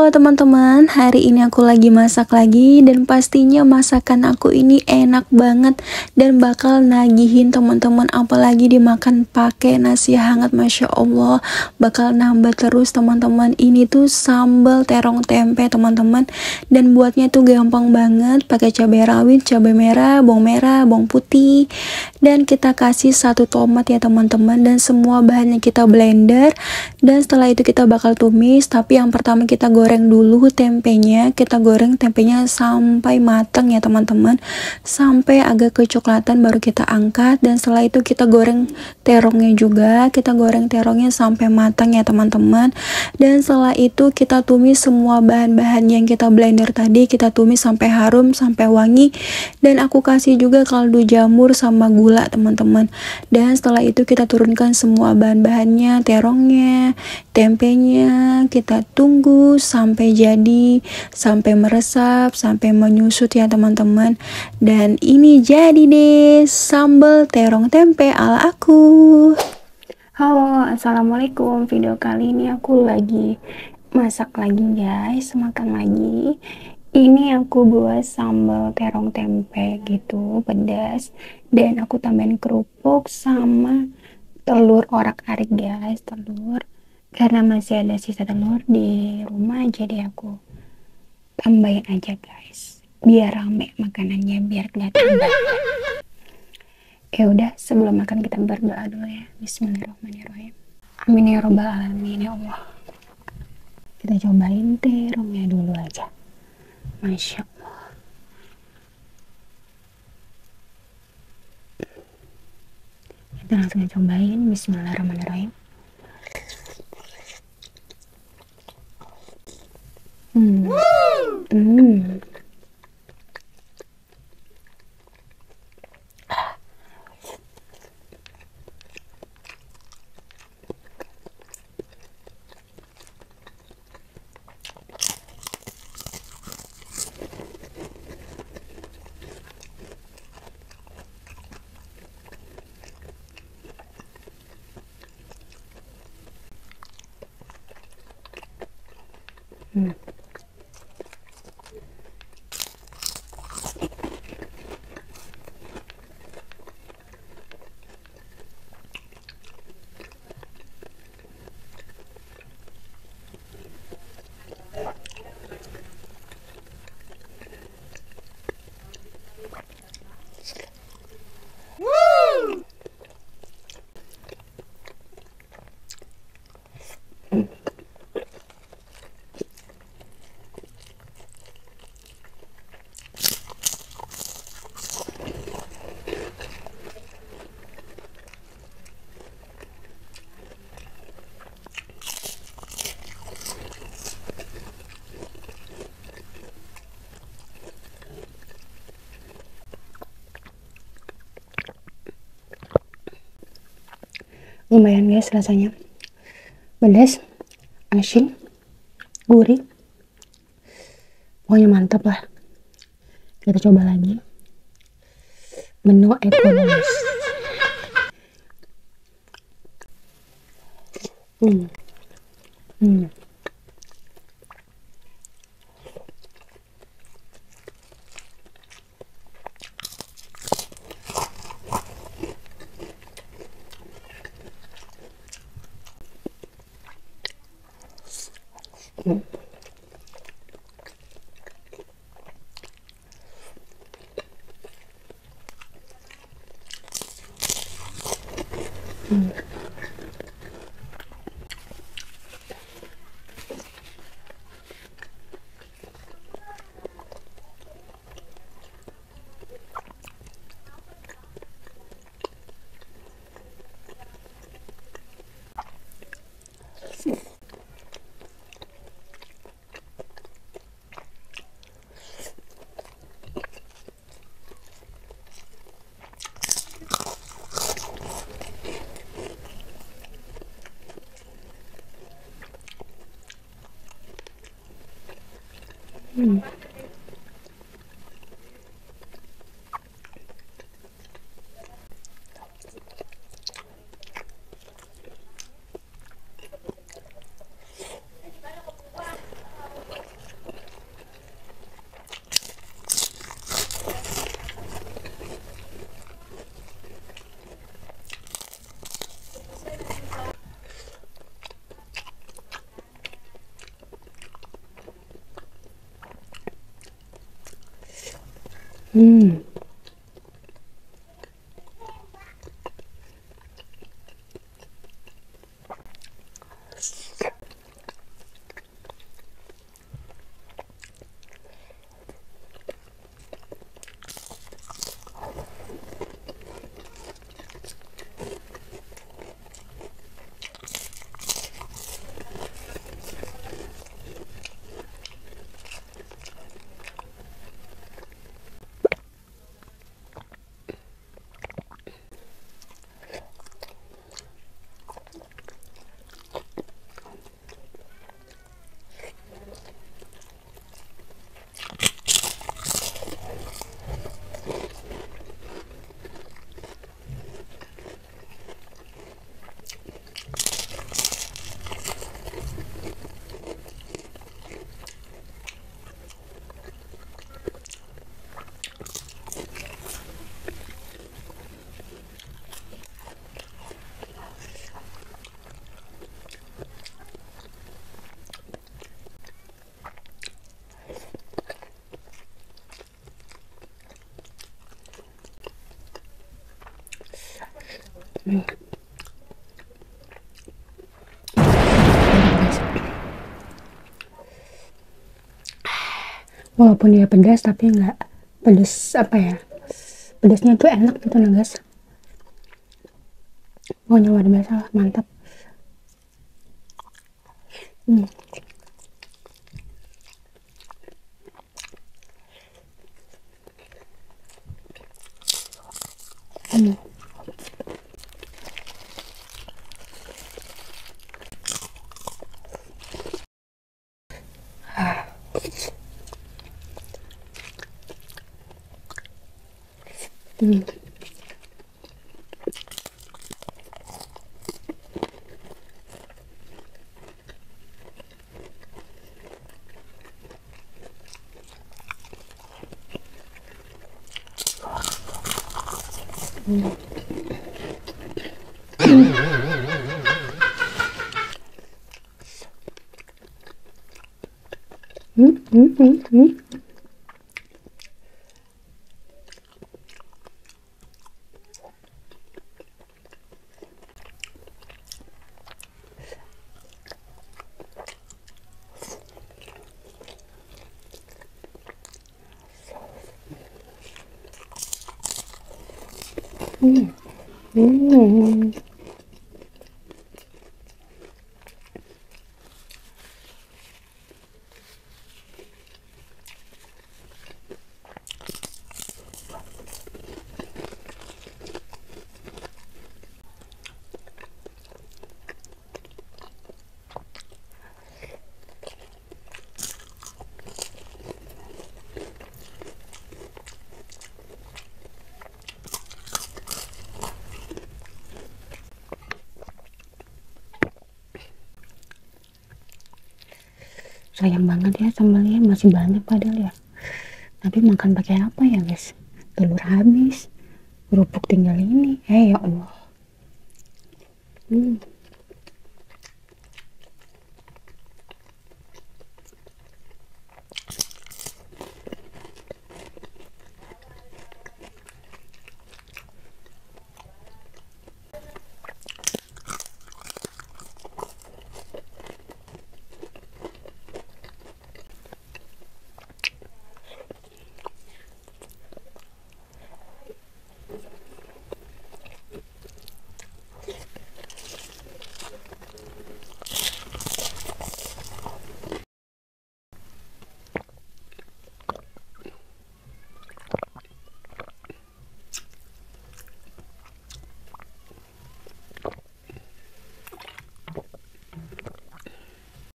Halo teman-teman, hari ini aku lagi masak lagi dan pastinya masakan aku ini enak banget dan bakal nagihin teman-teman, apalagi dimakan pakai nasi hangat. Masya Allah, bakal nambah terus teman-teman. Ini tuh sambal terong tempe teman-teman, dan buatnya tuh gampang banget, pakai cabai rawit, cabai merah, bawang putih, dan kita kasih 1 tomat ya teman-teman, dan semua bahannya kita blender. Dan setelah itu kita bakal tumis, tapi yang pertama kita goreng dulu tempenya. Kita goreng tempenya sampai matang ya teman-teman, sampai agak kecoklatan baru kita angkat. Dan setelah itu kita goreng terongnya juga, kita goreng terongnya sampai matang ya teman-teman. Dan setelah itu kita tumis semua bahan-bahan yang kita blender tadi, kita tumis sampai harum, sampai wangi. Dan aku kasih juga kaldu jamur sama gula teman-teman. Dan setelah itu kita turunkan semua bahan-bahannya, terongnya, tempenya, kita tunggu sampai jadi, sampai meresap, sampai menyusut ya teman-teman. Dan ini jadi deh sambal terong tempe ala aku. Halo, assalamualaikum. Video kali ini aku lagi masak lagi guys, makan lagi. Ini aku buat sambal terong tempe gitu, pedas, dan aku tambahin kerupuk sama telur orak-arik guys, telur, karena masih ada sisa telur di rumah, jadi aku tambahin aja guys, biar rame makanannya, biar kelihatan banyak. Ya udah, sebelum makan kita berdoa dulu ya. Bismillahirrahmanirrahim. Amin ya robbal alamin ya Allah. Kita cobain terongnya dulu aja. Masya Allah. Kita langsung cobain. Bismillahirrahmanirrahim. Lumayan guys rasanya, pedas, asin, gurih, pokoknya mantap lah. Kita coba lagi menu ekonomis. Hmm. Walaupun dia pedas tapi nggak pedas apa ya, pedasnya tuh enak gitu nah guys, pokoknya luar biasa lah, mantap. Hmm. Hmm. Hmm. Hmm. Hmm. Hmm. Hmm. Hmm. Hmm. Hmm. Sayang banget ya sambalnya masih banyak padahal ya. Tapi makan pakai apa ya guys? Telur habis, kerupuk tinggal ini. Ya Allah. Hmm.